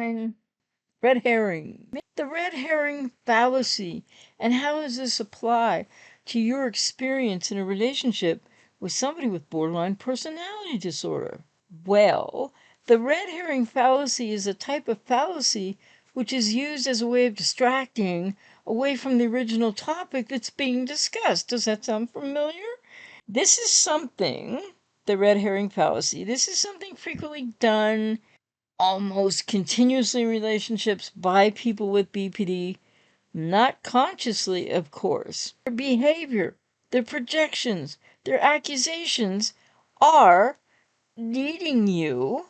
borderline red herring. The red herring fallacy. And how does this apply to your experience in a relationship with somebody with borderline personality disorder? Well, the red herring fallacy is a type of fallacy which is used as a way of distracting away from the original topic that's being discussed. Does that sound familiar? This is something, the red herring fallacy, this is something frequently done almost continuously in relationships by people with BPD, not consciously, of course. Their behavior, their projections, their accusations are leading you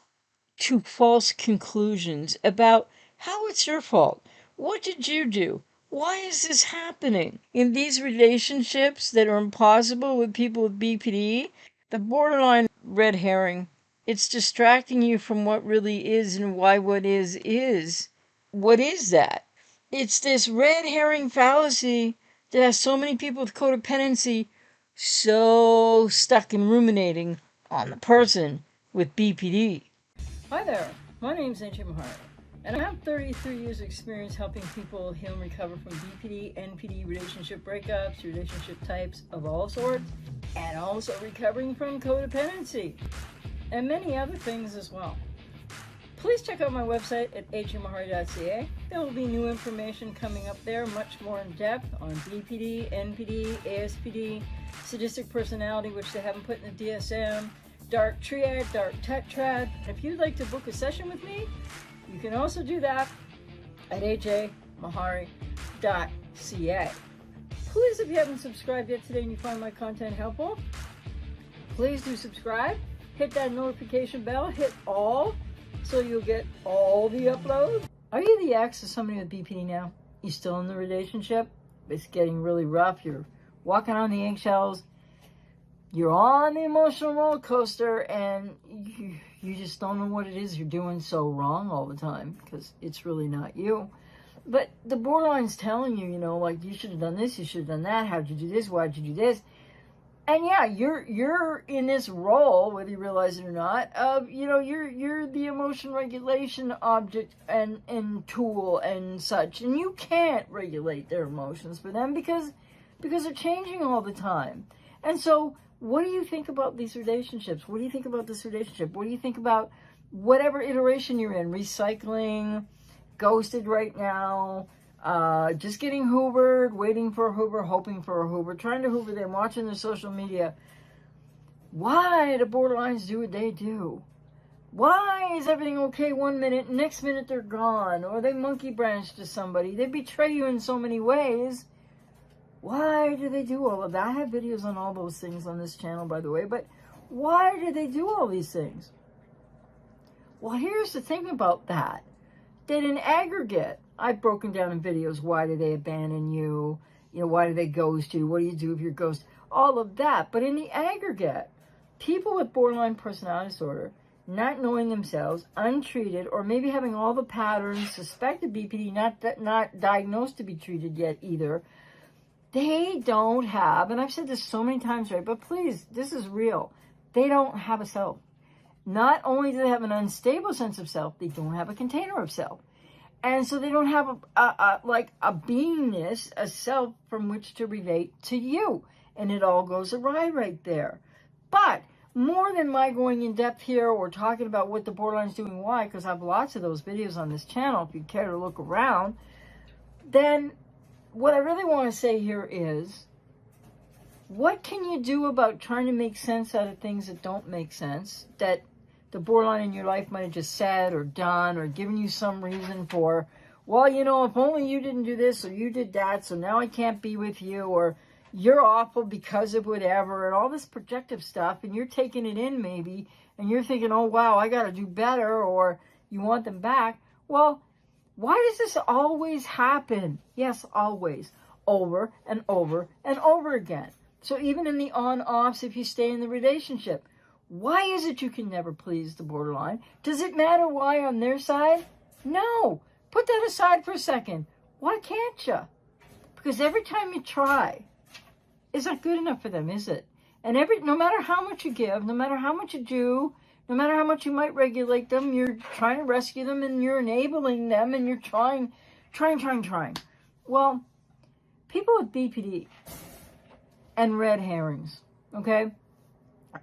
to false conclusions about how it's your fault. What did you do? Why is this happening? In these relationships that are impossible with people with BPD, the borderline red herring, it's distracting you from what really is and why what is. What is that? It's this red herring fallacy that has so many people with codependency so stuck and ruminating on the person with BPD. Hi there, my name's ajmahari, and I have 33 years of experience helping people heal and recover from BPD, NPD, relationship breakups, relationship types of all sorts, and also recovering from codependency, and many other things as well. Please check out my website at ajmahari.ca. There will be new information coming up there, much more in depth on BPD, NPD, ASPD, sadistic personality, which they haven't put in the DSM, dark triad, dark tetrad. If you'd like to book a session with me, you can also do that at ajmahari.ca. Please, if you haven't subscribed yet today and you find my content helpful, please do subscribe. Hit that notification bell, hit all, so you'll get all the uploads. Are you the ex of somebody with BPD now? You still in the relationship? It's getting really rough. You're walking on the eggshells. You're on the emotional roller coaster, and you just don't know what it is you're doing so wrong all the time, because it's really not you. But the borderline's telling you, like, you should have done this, you should have done that, how'd you do this, why'd you do this? And yeah, you're in this role, whether you realize it or not, of, you're the emotion regulation object and tool and such. And you can't regulate their emotions for them because they're changing all the time. And so, what do you think about these relationships? What do you think about this relationship? What do you think about whatever iteration you're in? Recycling, ghosted right now, just getting hoovered, waiting for a hoover, hoping for a hoover, trying to hoover them, watching their social media. Why do borderlines do what they do? Why is everything okay one minute, next minute they're gone? Or they monkey branch to somebody. They betray you in so many ways. Why do they do all of that? I have videos on all those things on this channel, by the way. But why do they do all these things? Well, here's the thing about that. That in aggregate, I've broken down in videos, why do they abandon you? Why do they ghost you? What do you do if you're ghosted? All of that. But in the aggregate, people with borderline personality disorder, not knowing themselves, untreated, or maybe having all the patterns, suspected BPD, not diagnosed to be treated yet either, they don't have, and I've said this so many times, right, but please, this is real. They don't have a self. Not only do they have an unstable sense of self, they don't have a container of self. And so they don't have a beingness, a self from which to relate to you. And it all goes awry right there. But more than my going in depth here or talking about what the borderline's doing, why, because I have lots of those videos on this channel if you care to look around, then what I really want to say here is, what can you do about trying to make sense out of things that don't make sense, that the borderline in your life might have just said or done or given you some reason for, well, if only you didn't do this or you did that, so now I can't be with you, or you're awful because of whatever, and all this projective stuff, and you're taking it in maybe, and you're thinking, oh, wow, I got to do better, or you want them back. Well, why does this always happen? Yes, always. Over and over and over again. So even in the on-offs, if you stay in the relationship, why is it you can never please the borderline? Does it matter why on their side? No. Put that aside for a second. Why can't you? Because every time you try, it's not good enough for them, is it? And no matter how much you give, no matter how much you do, No matter how much you might regulate them, you're trying to rescue them and you're enabling them and you're trying. Well, people with BPD and red herrings, okay?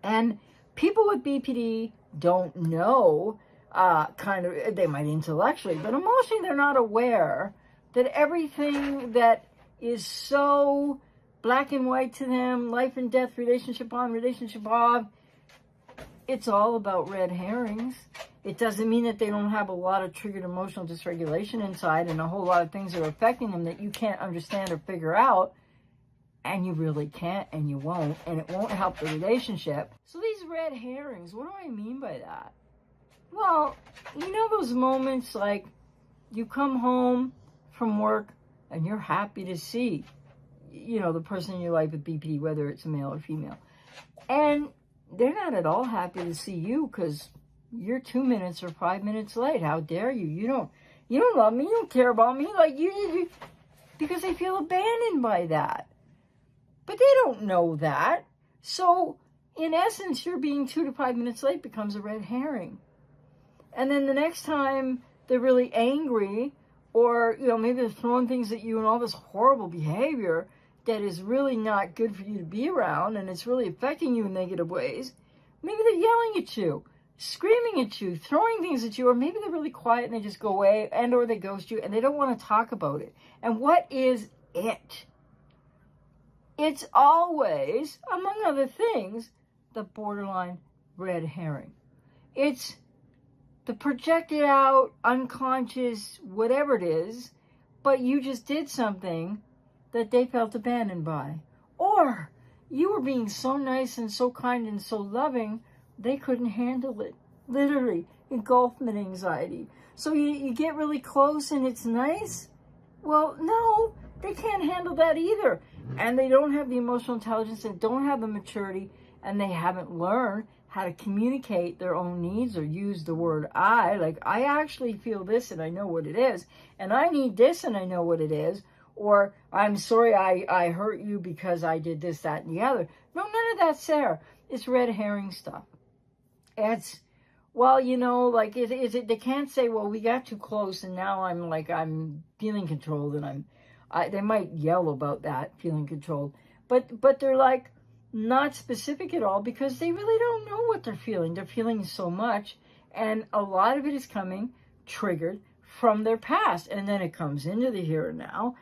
And people with BPD don't know, they might intellectually, but emotionally they're not aware that everything that is so black and white to them, life and death, relationship on, relationship off, it's all about red herrings. It doesn't mean that they don't have a lot of triggered emotional dysregulation inside and a whole lot of things that are affecting them that you can't understand or figure out. And you really can't, and you won't, and it won't help the relationship. So these red herrings, what do I mean by that? Well, you know those moments like you come home from work and you're happy to see, the person in your life with BPD, whether it's a male or female. And they're not at all happy to see you because you're 2 minutes or 5 minutes late. How dare you? You don't love me. You don't care about me. Like you because they feel abandoned by that. But they don't know that. So, in essence, you're being 2 to 5 minutes late becomes a red herring. And then the next time they're really angry, or, maybe they're throwing things at you and all this horrible behavior that is really not good for you to be around, and it's really affecting you in negative ways, maybe they're yelling at you, screaming at you, throwing things at you, or maybe they're really quiet and they just go away, and or they ghost you, and they don't want to talk about it. And what is it? It's always, among other things, the borderline red herring. It's the projected out, unconscious, whatever it is, but you just did something that they felt abandoned by. Or you were being so nice and so kind and so loving, they couldn't handle it. Literally, engulfment anxiety. So you get really close and it's nice? Well, no, they can't handle that either. And they don't have the emotional intelligence, they don't have the maturity, and they haven't learned how to communicate their own needs or use the word I. Like, I actually feel this and I know what it is, and I need this and I know what it is, or I'm sorry I hurt you because I did this, that, and the other. No, none of that's there. It's red herring stuff. It's, well, they can't say, well, we got too close and now I'm feeling controlled, and they might yell about that, feeling controlled, but they're like not specific at all because they really don't know what they're feeling. They're feeling so much, and a lot of it is coming triggered from their past, and then it comes into the here and now,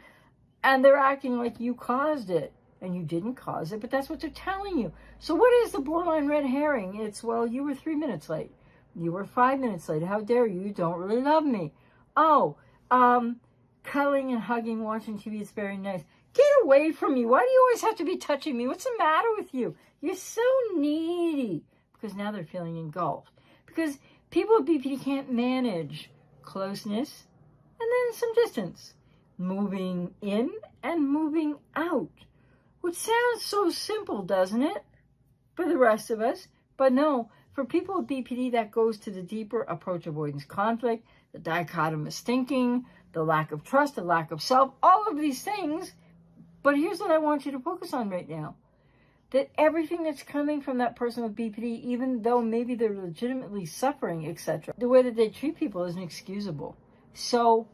and they're acting like you caused it, and you didn't cause it, but that's what they're telling you. So what is the borderline red herring? It's, well, you were 3 minutes late. You were 5 minutes late. How dare you? You don't really love me. Oh, cuddling and hugging, watching TV is very nice. Get away from me. Why do you always have to be touching me? What's the matter with you? You're so needy. Because now they're feeling engulfed. Because people with BPD can't manage closeness and then some distance. Moving in and moving out. Which sounds so simple, doesn't it? For the rest of us. But no, for people with BPD, that goes to the deeper approach avoidance conflict, the dichotomous thinking, the lack of trust, the lack of self, all of these things. But here's what I want you to focus on right now. That everything that's coming from that person with BPD, even though maybe they're legitimately suffering, etc., the way that they treat people is inexcusable. So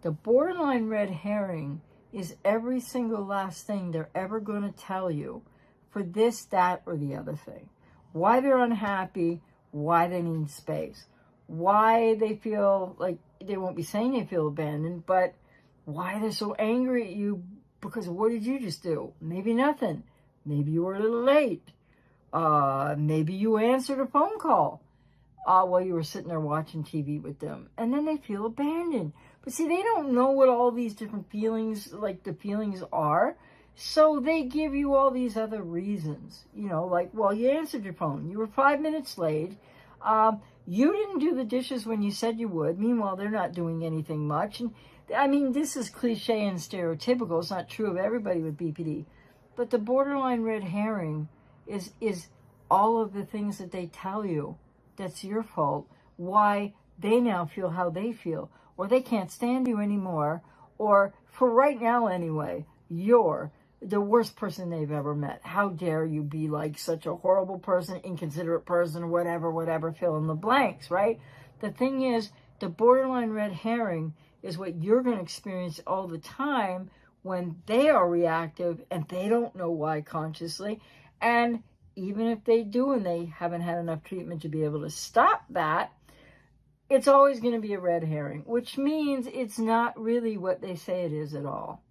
the borderline red herring is every single last thing they're ever going to tell you for this, that, or the other thing. Why they're unhappy, why they need space, why they feel like, they won't be saying they feel abandoned, but why they're so angry at you because what did you just do? Maybe nothing. Maybe you were a little late. Maybe you answered a phone call while you were sitting there watching TV with them. And then they feel abandoned. But see, they don't know what all these different feelings, like the feelings are. So they give you all these other reasons. Like, well, you answered your phone. You were 5 minutes late. You didn't do the dishes when you said you would. Meanwhile, they're not doing anything much. And I mean, this is cliche and stereotypical. It's not true of everybody with BPD. But the borderline red herring is all of the things that they tell you that's your fault, why they now feel how they feel, or they can't stand you anymore, or for right now anyway, you're the worst person they've ever met. How dare you be like such a horrible person, inconsiderate person, whatever, fill in the blanks, right? The thing is, the borderline red herring is what you're going to experience all the time when they are reactive and they don't know why consciously. And even if they do and they haven't had enough treatment to be able to stop that, it's always going to be a red herring, which means it's not really what they say it is at all.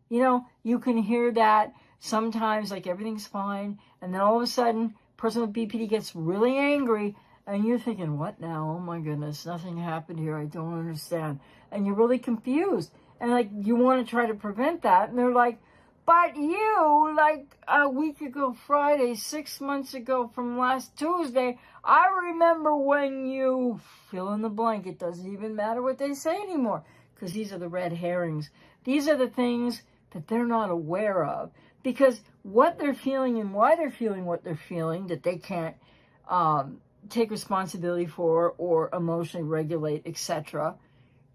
You know, you can hear that sometimes, like everything's fine, and then all of a sudden, person with BPD gets really angry, and you're thinking, what now? Oh my goodness, nothing happened here, I don't understand. And you're really confused, and like, you want to try to prevent that, and they're like, but you, like a week ago Friday, 6 months ago from last Tuesday, I remember when you fill in the blank. It doesn't even matter what they say anymore, because these are the red herrings. These are the things that they're not aware of, because what they're feeling and why they're feeling what they're feeling, that they can't take responsibility for or emotionally regulate, etc.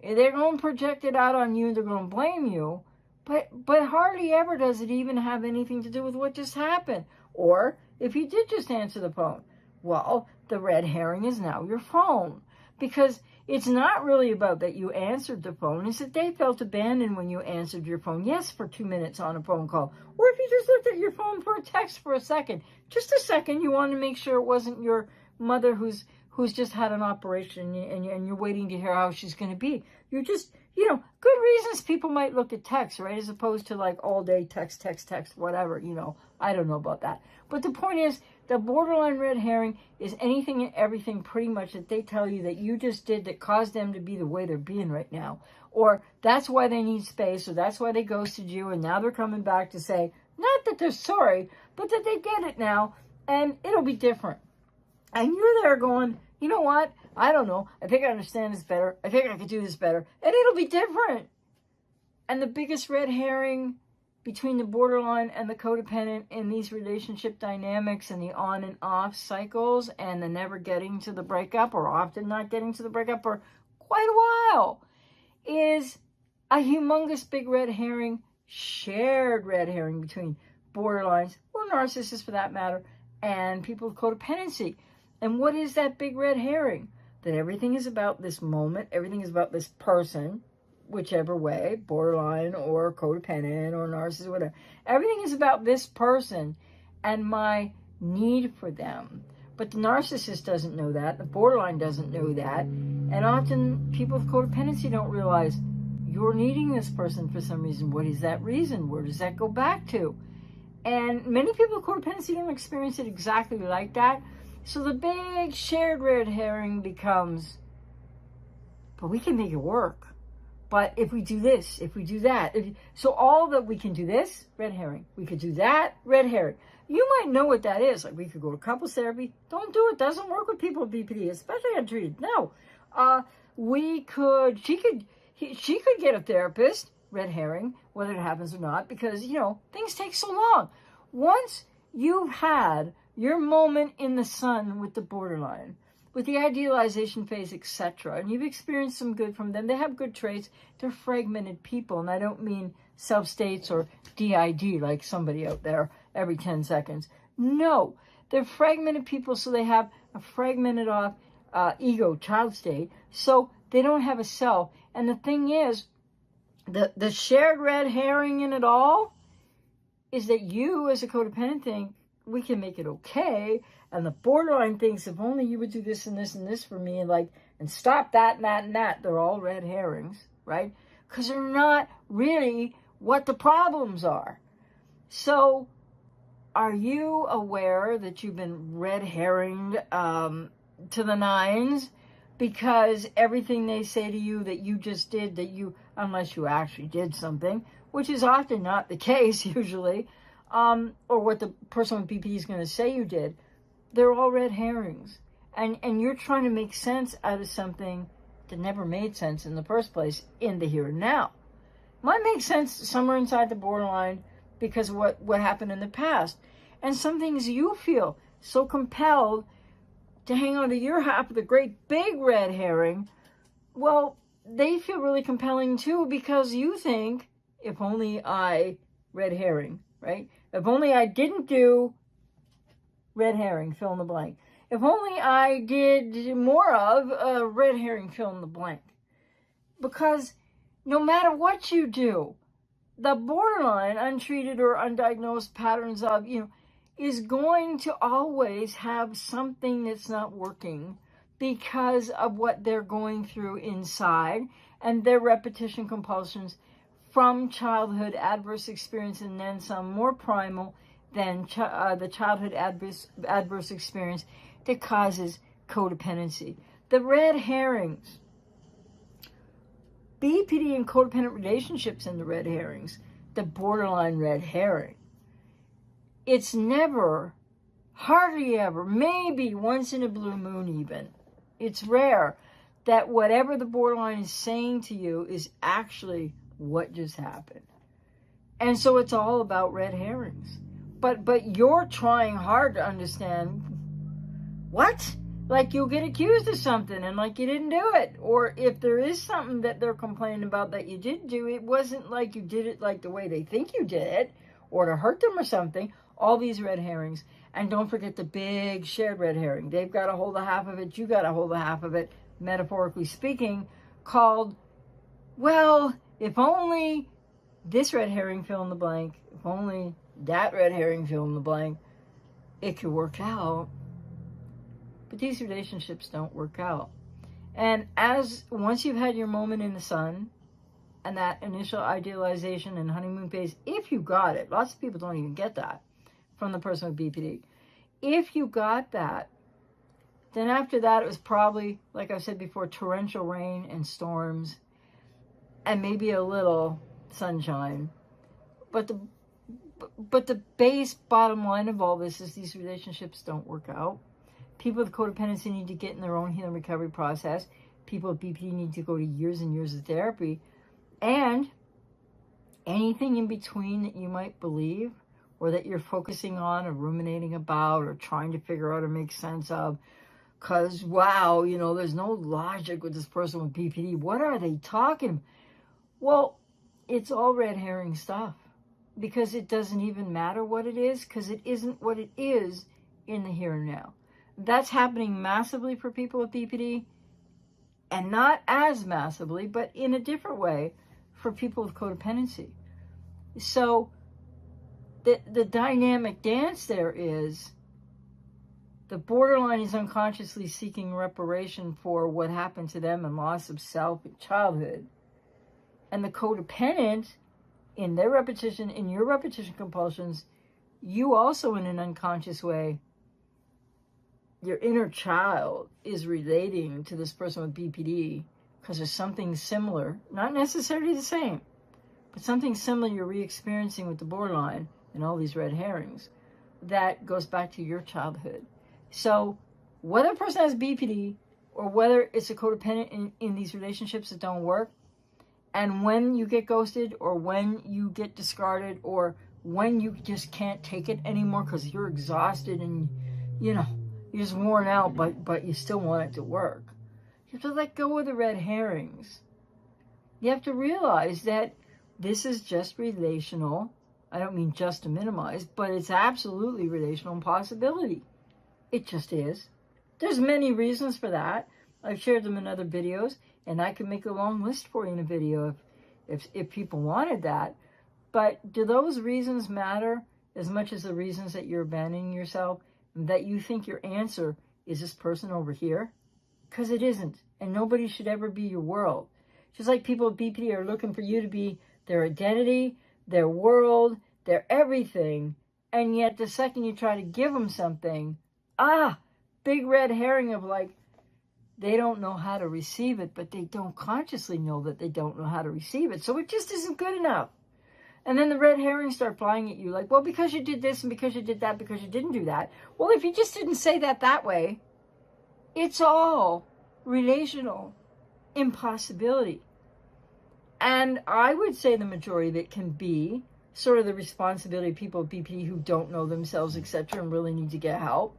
They're going to project it out on you, and they're going to blame you, but hardly ever does it even have anything to do with what just happened. Or if you did just answer the phone, well, the red herring is now your phone, because it's not really about that you answered the phone. It's that they felt abandoned when you answered your phone. Yes, for 2 minutes on a phone call. Or if you just looked at your phone for a text for a second. Just a second, you wanted to make sure it wasn't your mother who's just had an operation and you're waiting to hear how she's going to be. You're just, you know, good reasons people might look at text, right? As opposed to like all day text, whatever, you know. I don't know about that. But the point is, the borderline red herring is anything and everything pretty much that they tell you that you just did that caused them to be the way they're being right now. Or that's why they need space, or that's why they ghosted you, and now they're coming back to say, not that they're sorry, but that they get it now, and it'll be different. And you're there going, you know what? I don't know. I think I understand this better. I think I could do this better. And it'll be different. And the biggest red herring between the borderline and the codependent in these relationship dynamics and the on and off cycles and the never getting to the breakup or often not getting to the breakup for quite a while is a humongous big red herring, shared red herring between borderlines or narcissists for that matter and people with codependency. And what is that big red herring? That everything is about this moment, everything is about this person, whichever way, borderline or codependent or narcissist, whatever. Everything is about this person and my need for them. But the narcissist doesn't know that. The borderline doesn't know that. And often people with codependency don't realize you're needing this person for some reason. What is that reason? Where does that go back to? And many people with codependency don't experience it exactly like that. So the big shared red herring becomes, but we can make it work. But if we do this, if we do that, so all that we can do this, red herring. We could do that, red herring. You might know what that is. Like we could go to couples therapy. Don't do it. Doesn't work with people with BPD, especially untreated. No. She could get a therapist, red herring, whether it happens or not, because, you know, things take so long. Once you've had your moment in the sun with the borderline, with the idealization phase, etc., and you've experienced some good from them, they have good traits, they're fragmented people, and I don't mean self-states or DID like somebody out there every 10 seconds. No, they're fragmented people, so they have a fragmented off ego, child state, so they don't have a self. And the thing is, the shared red herring in it all is that you as a codependent think, we can make it okay, and the borderline thinks if only you would do this and this and this for me, and stop that and that and that. They're all red herrings, right? Because they're not really what the problems are. So are you aware that you've been red herringed to the nines? Because everything they say to you that you just did, unless you actually did something, which is often not the case usually, or what the person with BPD is going to say you did, they're all red herrings. And you're trying to make sense out of something that never made sense in the first place in the here and now. Might make sense somewhere inside the borderline because of what happened in the past. And some things you feel so compelled to hang on to your half of the great big red herring, well, they feel really compelling too because you think, if only I, red herring, right? If only I didn't do red herring, fill in the blank. If only I did more of a red herring, fill in the blank. Because no matter what you do, the borderline, untreated or undiagnosed patterns of, is going to always have something that's not working because of what they're going through inside and their repetition compulsions from childhood adverse experience, and then some more primal than the childhood adverse experience that causes codependency. The red herrings, BPD and codependent relationships in the red herrings, the borderline red herring. It's never, hardly ever, maybe once in a blue moon even, it's rare that whatever the borderline is saying to you is actually what just happened. And so it's all about red herrings. But you're trying hard to understand what? Like you'll get accused of something and like you didn't do it. Or if there is something that they're complaining about that you did do, it wasn't like you did it like the way they think you did it or to hurt them or something. All these red herrings. And don't forget the big shared red herring. They've got a hold of half of it. You got a hold of half of it, metaphorically speaking, called, well, if only this red herring fill in the blank, if only that red herring fill in the blank, it could work out. But these relationships don't work out. And once you've had your moment in the sun and that initial idealization and honeymoon phase, if you got it, lots of people don't even get that from the person with BPD. If you got that, then after that it was probably, like I said before, torrential rain and storms and maybe a little sunshine. But the base bottom line of all this is these relationships don't work out. People with codependency need to get in their own healing recovery process. People with BPD need to go to years and years of therapy. And anything in between that you might believe or that you're focusing on or ruminating about or trying to figure out or make sense of, because, wow, there's no logic with this person with BPD. What are they talking? Well, it's all red herring stuff because it doesn't even matter what it is because it isn't what it is in the here and now. That's happening massively for people with BPD and not as massively, but in a different way for people with codependency. So the dynamic dance there is the borderline is unconsciously seeking reparation for what happened to them and loss of self in childhood. And the codependent, in their repetition, in your repetition compulsions, you also in an unconscious way, your inner child is relating to this person with BPD because there's something similar, not necessarily the same, but something similar you're re-experiencing with the borderline and all these red herrings that goes back to your childhood. So whether a person has BPD or whether it's a codependent in these relationships that don't work, and when you get ghosted or when you get discarded or when you just can't take it anymore because you're exhausted and, you're just worn out, but you still want it to work. You have to let go of the red herrings. You have to realize that this is just relational. I don't mean just to minimize, but it's absolutely relational impossibility. It just is. There's many reasons for that. I've shared them in other videos, and I could make a long list for you in a video if people wanted that. But do those reasons matter as much as the reasons that you're abandoning yourself? That you think your answer is this person over here? Because it isn't. And nobody should ever be your world. Just like people with BPD are looking for you to be their identity, their world, their everything. And yet the second you try to give them something, big red herring of like, they don't know how to receive it, but they don't consciously know that they don't know how to receive it. So it just isn't good enough. And then the red herrings start flying at you like, well, because you did this and because you did that, because you didn't do that. Well, if you just didn't say that way, it's all relational impossibility. And I would say the majority of it can be sort of the responsibility of people with BPD who don't know themselves, etc., and really need to get help.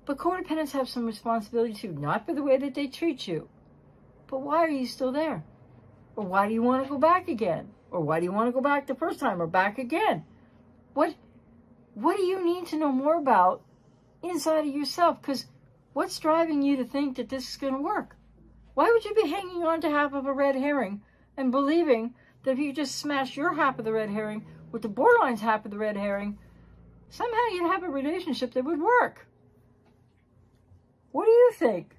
But codependents have some responsibility too, not for the way that they treat you, but why are you still there? Or why do you want to go back again? Or why do you want to go back the first time or back again? What do you need to know more about inside of yourself? Because what's driving you to think that this is going to work? Why would you be hanging on to half of a red herring and believing that if you just smash your half of the red herring with the borderline's half of the red herring, somehow you'd have a relationship that would work? What do you think?